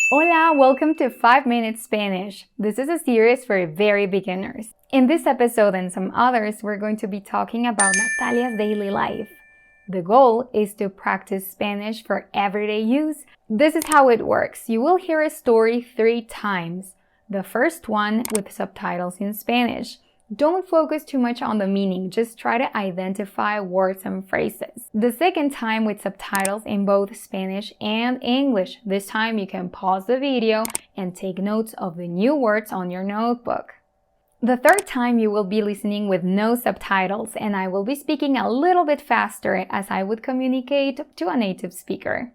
Hola, welcome to 5 Minutes Spanish. This is a series for very beginners. In this episode and some others, we're going to be talking about Natalia's daily life. The goal is to practice Spanish for everyday use. This is how it works. You will hear a story 3 times. The first one with subtitles in Spanish. Don't focus too much on the meaning, just try to identify words and phrases. The second time with subtitles in both Spanish and English. This time you can pause the video and take notes of the new words on your notebook. The third time you will be listening with no subtitles and I will be speaking a little bit faster as I would communicate to a native speaker.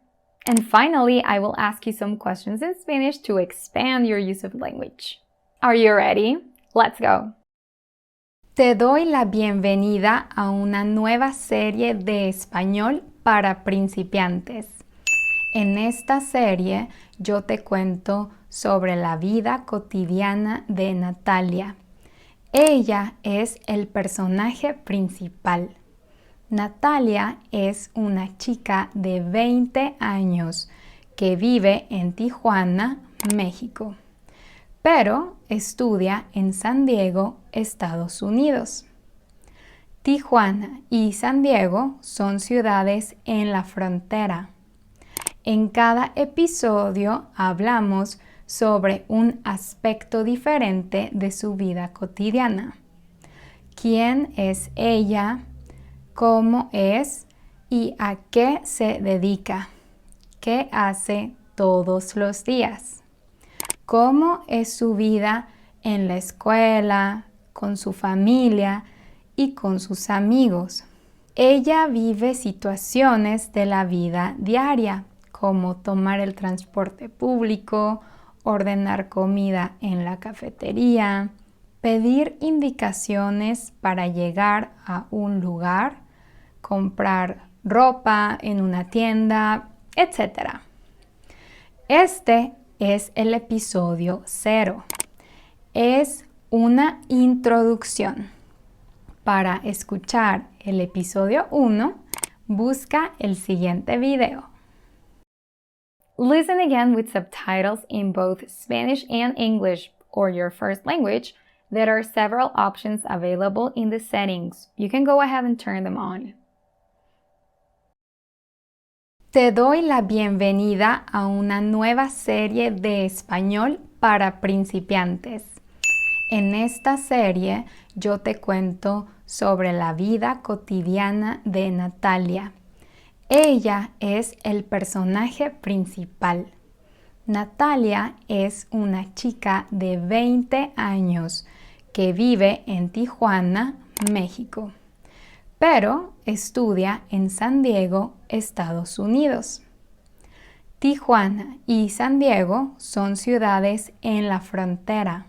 And finally, I will ask you some questions in Spanish to expand your use of language. Are you ready? Let's go! Te doy la bienvenida a una nueva serie de español para principiantes. En esta serie yo te cuento sobre la vida cotidiana de Natalia. Ella es el personaje principal. Natalia es una chica de 20 años que vive en Tijuana, México, pero estudia en San Diego, Estados Unidos. Tijuana y San Diego son ciudades en la frontera. En cada episodio hablamos sobre un aspecto diferente de su vida cotidiana. ¿Quién es ella? ¿Cómo es? ¿Y a qué se dedica? ¿Qué hace todos los días? ¿Cómo es su vida en la escuela, con su familia y con sus amigos? Ella vive situaciones de la vida diaria, como tomar el transporte público, ordenar comida en la cafetería, pedir indicaciones para llegar a un lugar, comprar ropa en una tienda, etc. Este es el episodio 0. Es una introducción. Para escuchar el episodio 1, busca el siguiente video. Listen again with subtitles in both Spanish and English or your first language. There are several options available in the settings. You can go ahead and turn them on. Te doy la bienvenida a una nueva serie de español para principiantes. En esta serie yo te cuento sobre la vida cotidiana de Natalia. Ella es el personaje principal. Natalia es una chica de 20 años que vive en Tijuana, México, pero estudia en San Diego, Estados Unidos. Tijuana y San Diego son ciudades en la frontera.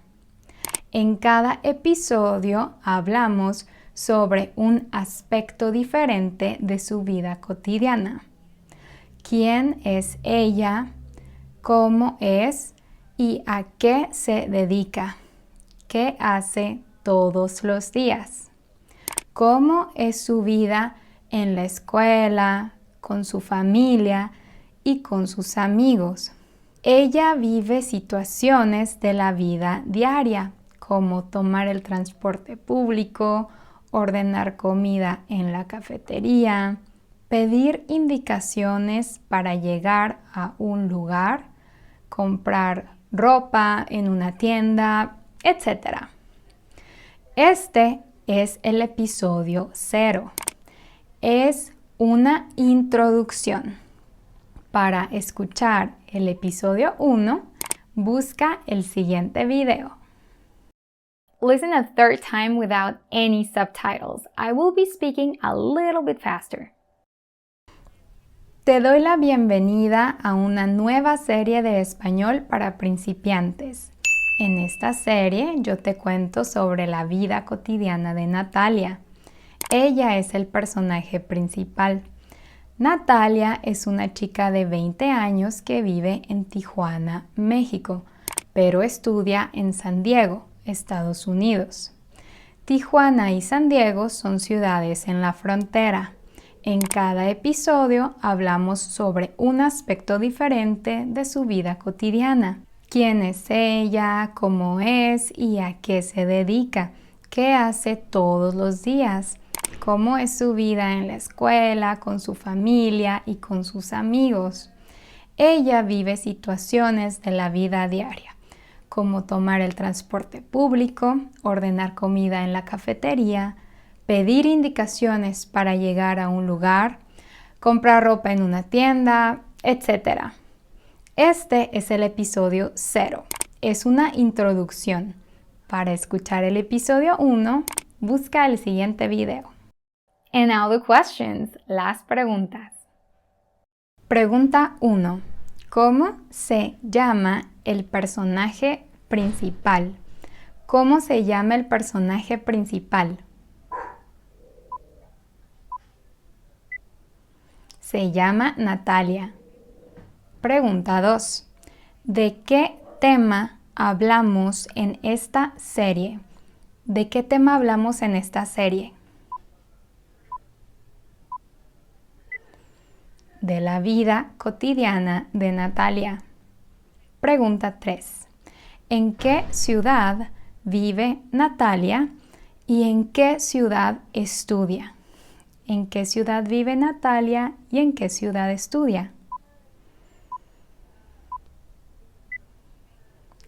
En cada episodio hablamos sobre un aspecto diferente de su vida cotidiana. ¿Quién es ella? ¿Cómo es? ¿Y a qué se dedica? ¿Qué hace todos los días? ¿Cómo es su vida en la escuela, con su familia y con sus amigos? Ella vive situaciones de la vida diaria, como tomar el transporte público, ordenar comida en la cafetería, pedir indicaciones para llegar a un lugar, comprar ropa en una tienda, etc. Este es el episodio 0. Es una introducción. Para escuchar el episodio 1, busca el siguiente video. Listen a third time without any subtitles. I will be speaking a little bit faster. Te doy la bienvenida a una nueva serie de español para principiantes. En esta serie yo te cuento sobre la vida cotidiana de Natalia. Ella es el personaje principal. Natalia es una chica de 20 años que vive en Tijuana, México, pero estudia en San Diego, Estados Unidos. Tijuana y San Diego son ciudades en la frontera. En cada episodio hablamos sobre un aspecto diferente de su vida cotidiana. ¿Quién es ella? ¿Cómo es? ¿Y a qué se dedica? ¿Qué hace todos los días? ¿Cómo es su vida en la escuela, con su familia y con sus amigos? Ella vive situaciones de la vida diaria, como tomar el transporte público, ordenar comida en la cafetería, pedir indicaciones para llegar a un lugar, comprar ropa en una tienda, etc. Este es el episodio 0. Es una introducción. Para escuchar el episodio 1, busca el siguiente video. And now the questions, las preguntas. Pregunta 1. ¿Cómo se llama el personaje principal? ¿Cómo se llama el personaje principal? Se llama Natalia. Pregunta 2. ¿De qué tema hablamos en esta serie? ¿De qué tema hablamos en esta serie? De la vida cotidiana de Natalia. Pregunta 3. ¿En qué ciudad vive Natalia y en qué ciudad estudia? ¿En qué ciudad vive Natalia y en qué ciudad estudia?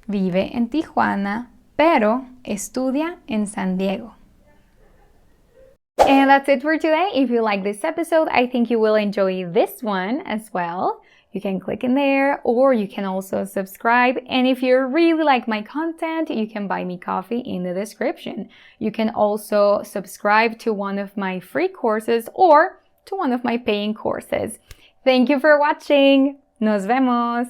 Vive en Tijuana, pero estudia en San Diego. And that's it for today. If you like this episode, I think you will enjoy this one as well. You can click in there or you can also subscribe. And if you really like my content, you can buy me coffee in the description. You can also subscribe to one of my free courses or to one of my paying courses. Thank you for watching. Nos vemos.